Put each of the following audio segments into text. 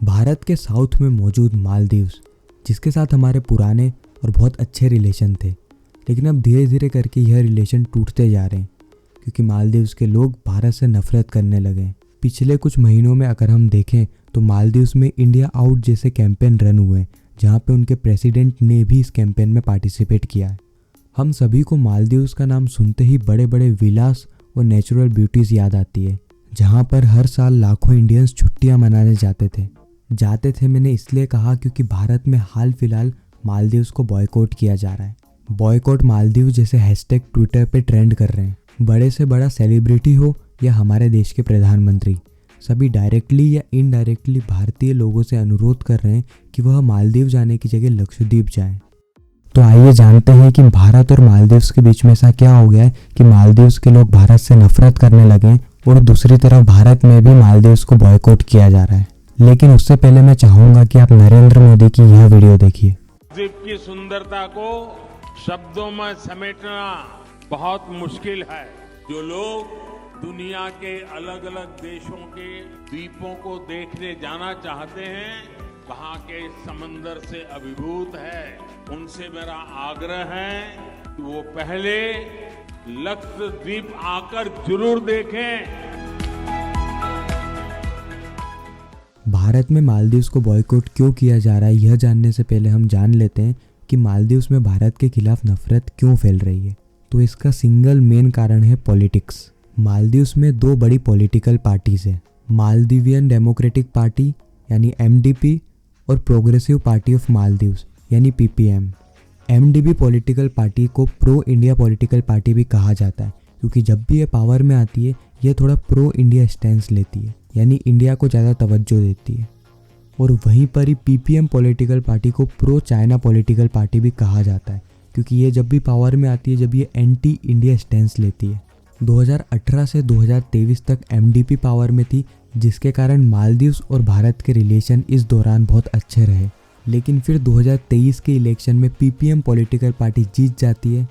भारत के साउथ में मौजूद मालदीव्स, जिसके साथ हमारे पुराने और बहुत अच्छे रिलेशन थे, लेकिन अब धीरे धीरे करके यह रिलेशन टूटते जा रहे हैं क्योंकि मालदीव्स के लोग भारत से नफरत करने लगे हैं। पिछले कुछ महीनों में अगर हम देखें तो मालदीव्स में इंडिया आउट जैसे कैंपेन रन हुए हैं, जहां पे उनके प्रेसिडेंट ने भी इस कैंपेन में पार्टिसिपेट किया है। हम सभी को मालदीव्स का नाम सुनते ही बड़े बड़े विलास और नेचुरल ब्यूटीज़ याद आती है, जहां पर हर साल लाखों इंडियंस छुट्टियां मनाने जाते थे। मैंने इसलिए कहा क्योंकि भारत में हाल फिलहाल मालदीव्स को बॉयकॉट किया जा रहा है। बॉयकॉट मालदीव जैसे हैशटैग ट्विटर पे ट्रेंड कर रहे हैं। बड़े से बड़ा सेलिब्रिटी हो या हमारे देश के प्रधानमंत्री, सभी डायरेक्टली या इनडायरेक्टली भारतीय लोगों से अनुरोध कर रहे हैं कि वह मालदीव जाने की जगह लक्षद्वीप जाएं। तो आइए जानते हैं कि भारत और मालदीव्स के बीच में ऐसा क्या हो गया है कि मालदीव्स के लोग भारत से नफरत करने लगे और दूसरी तरफ भारत में भी मालदीव्स को बॉयकॉट किया जा रहा है। लेकिन उससे पहले मैं चाहूंगा कि आप नरेंद्र मोदी की यह वीडियो देखिए। द्वीप की सुंदरता को शब्दों में समेटना बहुत मुश्किल है। जो लोग दुनिया के अलग अलग देशों के द्वीपों को देखने जाना चाहते हैं, वहां के समंदर से अभिभूत है, उनसे मेरा आग्रह है कि वो पहले लक्षद्वीप आकर जरूर देखें। भारत में मालदीव्स को बॉयकॉट क्यों किया जा रहा है, यह जानने से पहले हम जान लेते हैं कि मालदीव्स में भारत के खिलाफ नफरत क्यों फैल रही है। तो इसका सिंगल मेन कारण है पॉलिटिक्स। मालदीव्स में दो बड़ी पॉलिटिकल पार्टीज हैं, मालदीवियन डेमोक्रेटिक पार्टी यानी MDP और प्रोग्रेसिव पार्टी ऑफ मालदीव्स यानी PPM। MDP पॉलिटिकल पार्टी को प्रो इंडिया पॉलिटिकल पार्टी भी कहा जाता है क्योंकि जब भी ये पावर में आती है यह थोड़ा प्रो इंडिया स्टैंस लेती है, यानी इंडिया को ज़्यादा तवज्जो देती है। और वहीं पर ही PPM पॉलिटिकल पार्टी को प्रो चाइना पॉलिटिकल पार्टी भी कहा जाता है क्योंकि ये जब भी पावर में आती है जब ये एंटी इंडिया स्टैंस लेती है। 2018 से 2023 तक MDP पावर में थी, जिसके कारण मालदीव्स और भारत के रिलेशन इस दौरान बहुत अच्छे रहे। लेकिन फिर 2023 के इलेक्शन में PPM पॉलिटिकल पार्टी जीत जाती है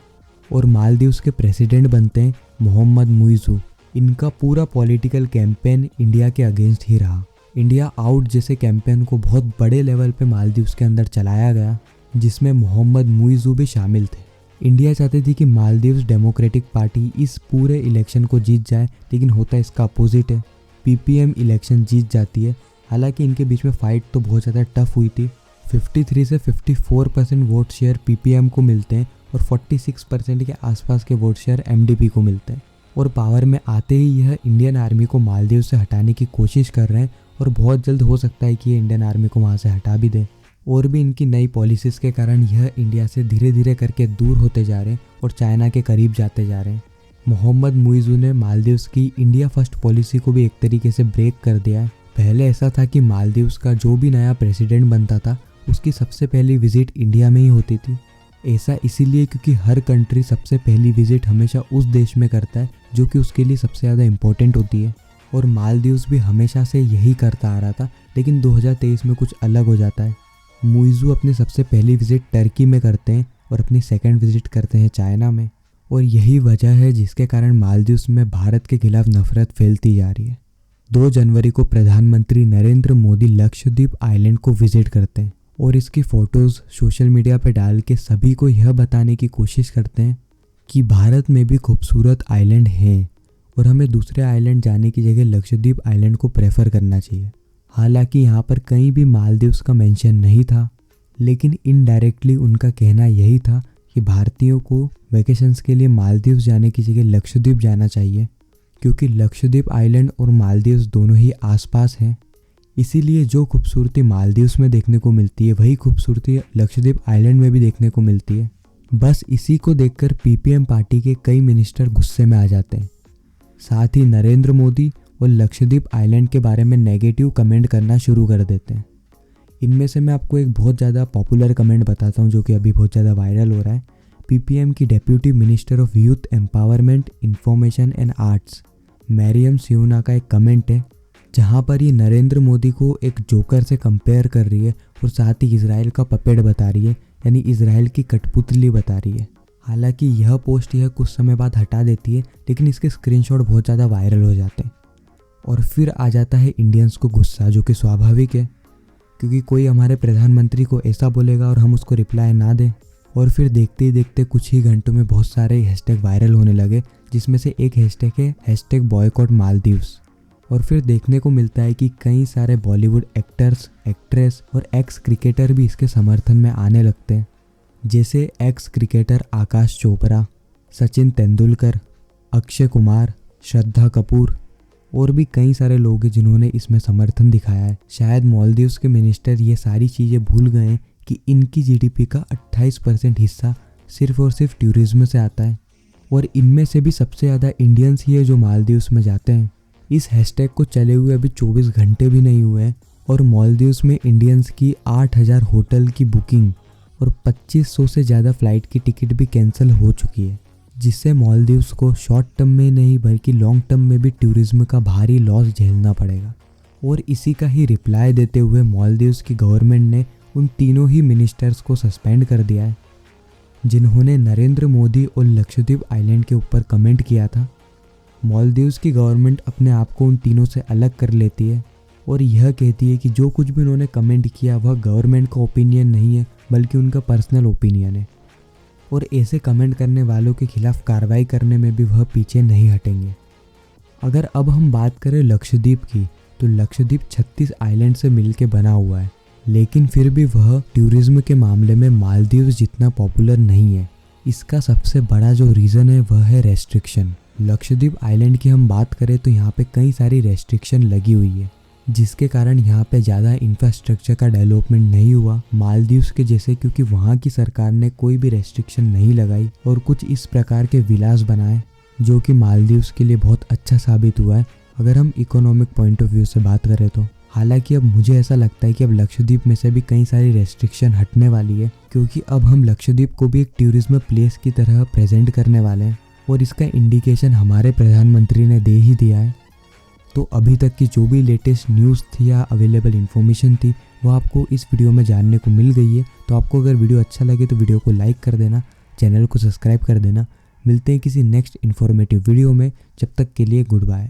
और मालदीव्स के प्रेसिडेंट बनते हैं मोहम्मद मुइज़ू। इनका पूरा पॉलिटिकल कैंपेन इंडिया के अगेंस्ट ही रहा। इंडिया आउट जैसे कैंपेन को बहुत बड़े लेवल पे मालदीव्स के अंदर चलाया गया, जिसमें मोहम्मद मुइज़ू भी शामिल थे। इंडिया चाहती थी कि मालदीव्स डेमोक्रेटिक पार्टी इस पूरे इलेक्शन को जीत जाए, लेकिन होता इसका अपोजिट है। PPM इलेक्शन जीत जाती है। हालांकि इनके बीच में फाइट तो बहुत ज़्यादा टफ हुई थी। 53 से 54% वोट शेयर PPM को मिलते हैं और 46% के आसपास के वोट शेयर MDP को मिलते हैं। और पावर में आते ही यह इंडियन आर्मी को मालदीव से हटाने की कोशिश कर रहे हैं और बहुत जल्द हो सकता है कि ये इंडियन आर्मी को वहाँ से हटा भी दे। और भी इनकी नई पॉलिसीज़ के कारण यह इंडिया से धीरे धीरे करके दूर होते जा रहे हैं और चाइना के करीब जाते जा रहे हैं। मोहम्मद मुइज़ू ने मालदीव्स की इंडिया फर्स्ट पॉलिसी को भी एक तरीके से ब्रेक कर दिया है। पहले ऐसा था कि मालदीव्स का जो भी नया प्रेसिडेंट बनता था उसकी सबसे पहली विजिट इंडिया में ही होती थी। ऐसा इसीलिए क्योंकि हर कंट्री सबसे पहली विजिट हमेशा उस देश में करता है जो कि उसके लिए सबसे ज़्यादा इम्पोर्टेंट होती है। और मालदीव्स भी हमेशा से यही करता आ रहा था, लेकिन 2023 में कुछ अलग हो जाता है। मुइज़ू अपनी सबसे पहली विजिट टर्की में करते हैं और अपनी सेकंड विजिट करते हैं चाइना में। और यही वजह है जिसके कारण मालदीव्स में भारत के खिलाफ नफरत फैलती जा रही है। 2 जनवरी को प्रधानमंत्री नरेंद्र मोदी लक्षद्वीप आइलैंड को विजिट करते हैं और इसकी फ़ोटोज़ सोशल मीडिया पर डाल के सभी को यह बताने की कोशिश करते हैं कि भारत में भी खूबसूरत आइलैंड हैं और हमें दूसरे आइलैंड जाने की जगह लक्षद्वीप आइलैंड को प्रेफर करना चाहिए। हालांकि यहाँ पर कहीं भी मालदीव्स का मेंशन नहीं था, लेकिन इनडायरेक्टली उनका कहना यही था कि भारतीयों को वैकेशंस के लिए मालदीव्स जाने की जगह लक्षद्वीप जाना चाहिए क्योंकि लक्षद्वीप आइलैंड और मालदीव्स दोनों ही आसपास हैं। इसीलिए जो खूबसूरती मालदीव्स में देखने को मिलती है वही खूबसूरती लक्षद्वीप आइलैंड में भी देखने को मिलती है। बस इसी को देखकर PPM पार्टी के कई मिनिस्टर गुस्से में आ जाते हैं। साथ ही नरेंद्र मोदी और लक्षद्वीप आइलैंड के बारे में नेगेटिव कमेंट करना शुरू कर देते हैं। इनमें से मैं आपको एक बहुत ज़्यादा पॉपुलर कमेंट बताता हूँ जो कि अभी बहुत ज़्यादा वायरल हो रहा है। PPM की deputy minister of youth empowerment, information and arts Mariyam Shiuna का एक कमेंट है जहाँ पर ये नरेंद्र मोदी को एक जोकर से कंपेयर कर रही है और साथ ही इजराइल का पपेट बता रही है, यानी इजराइल की कठपुतली बता रही है। हालांकि यह पोस्ट यह कुछ समय बाद हटा देती है, लेकिन इसके स्क्रीनशॉट बहुत ज़्यादा वायरल हो जाते हैं। और फिर आ जाता है इंडियंस को गुस्सा, जो कि स्वाभाविक है क्योंकि कोई हमारे प्रधानमंत्री को ऐसा बोलेगा और हम उसको रिप्लाई ना दें। और फिर देखते ही देखते कुछ ही घंटों में बहुत सारे हैशटैग वायरल होने लगे, जिसमें से एक हैशटैग है हैशटैग बॉयकॉट मालदीव्स। और फिर देखने को मिलता है कि कई सारे बॉलीवुड एक्टर्स, एक्ट्रेस और एक्स क्रिकेटर भी इसके समर्थन में आने लगते हैं, जैसे एक्स क्रिकेटर आकाश चोपड़ा, सचिन तेंदुलकर, अक्षय कुमार, श्रद्धा कपूर और भी कई सारे लोग हैं जिन्होंने इसमें समर्थन दिखाया है। शायद मालदीव्स के मिनिस्टर ये सारी चीज़ें भूल गए हैं कि इनकी जीडीपी का 28% हिस्सा सिर्फ और सिर्फ टूरिज्म से आता है और इनमें से भी सबसे ज़्यादा इंडियंस ही है जो मालदीव्स में जाते हैं। इस हैशटैग को चले हुए अभी 24 घंटे भी नहीं हुए हैं और मालदीव्स में इंडियंस की 8000 होटल की बुकिंग और 2500 से ज़्यादा फ़्लाइट की टिकट भी कैंसिल हो चुकी है, जिससे मालदीव्स को शॉर्ट टर्म में नहीं बल्कि लॉन्ग टर्म में भी टूरिज्म का भारी लॉस झेलना पड़ेगा। और इसी का ही रिप्लाई देते हुए मालदीव्स की गवर्नमेंट ने उन तीनों ही मिनिस्टर्स को सस्पेंड कर दिया है जिन्होंने नरेंद्र मोदी और लक्षद्वीप आइलैंड के ऊपर कमेंट किया था। मालदीव्स की गवर्नमेंट अपने आप को उन तीनों से अलग कर लेती है और यह कहती है कि जो कुछ भी उन्होंने कमेंट किया वह गवर्नमेंट का ओपिनियन नहीं है बल्कि उनका पर्सनल ओपिनियन है, और ऐसे कमेंट करने वालों के खिलाफ कार्रवाई करने में भी वह पीछे नहीं हटेंगे। अगर अब हम बात करें लक्षद्वीप की, तो लक्षद्वीप 36 आइलैंड से मिलकर बना हुआ है, लेकिन फिर भी वह टूरिज्म के मामले में मालदीव्स जितना पॉपुलर नहीं है। इसका सबसे बड़ा जो रीज़न है वह है रेस्ट्रिक्शन। लक्षद्वीप आइलैंड की हम बात करें तो यहाँ पे कई सारी रेस्ट्रिक्शन लगी हुई है, जिसके कारण यहाँ पे ज़्यादा इंफ्रास्ट्रक्चर का डेवलपमेंट नहीं हुआ मालदीव्स के जैसे, क्योंकि वहाँ की सरकार ने कोई भी रेस्ट्रिक्शन नहीं लगाई और कुछ इस प्रकार के विलास बनाए जो कि मालदीव्स के लिए बहुत अच्छा साबित हुआ है अगर हम इकोनॉमिक पॉइंट ऑफ व्यू से बात करें तो। हालांकि अब मुझे ऐसा लगता है कि अब लक्षद्वीप में से भी कई सारी रेस्ट्रिक्शन हटने वाली है, क्योंकि अब हम लक्षद्वीप को भी एक टूरिज्म प्लेस की तरह प्रेजेंट करने वाले हैं और इसका इंडिकेशन हमारे प्रधानमंत्री ने दे ही दिया है। तो अभी तक की जो भी लेटेस्ट न्यूज़ थी या अवेलेबल इन्फॉर्मेशन थी वो आपको इस वीडियो में जानने को मिल गई है। तो आपको अगर वीडियो अच्छा लगे तो वीडियो को लाइक कर देना, चैनल को सब्सक्राइब कर देना। मिलते हैं किसी नेक्स्ट इन्फॉर्मेटिव वीडियो में, जब तक के लिए गुड बाय।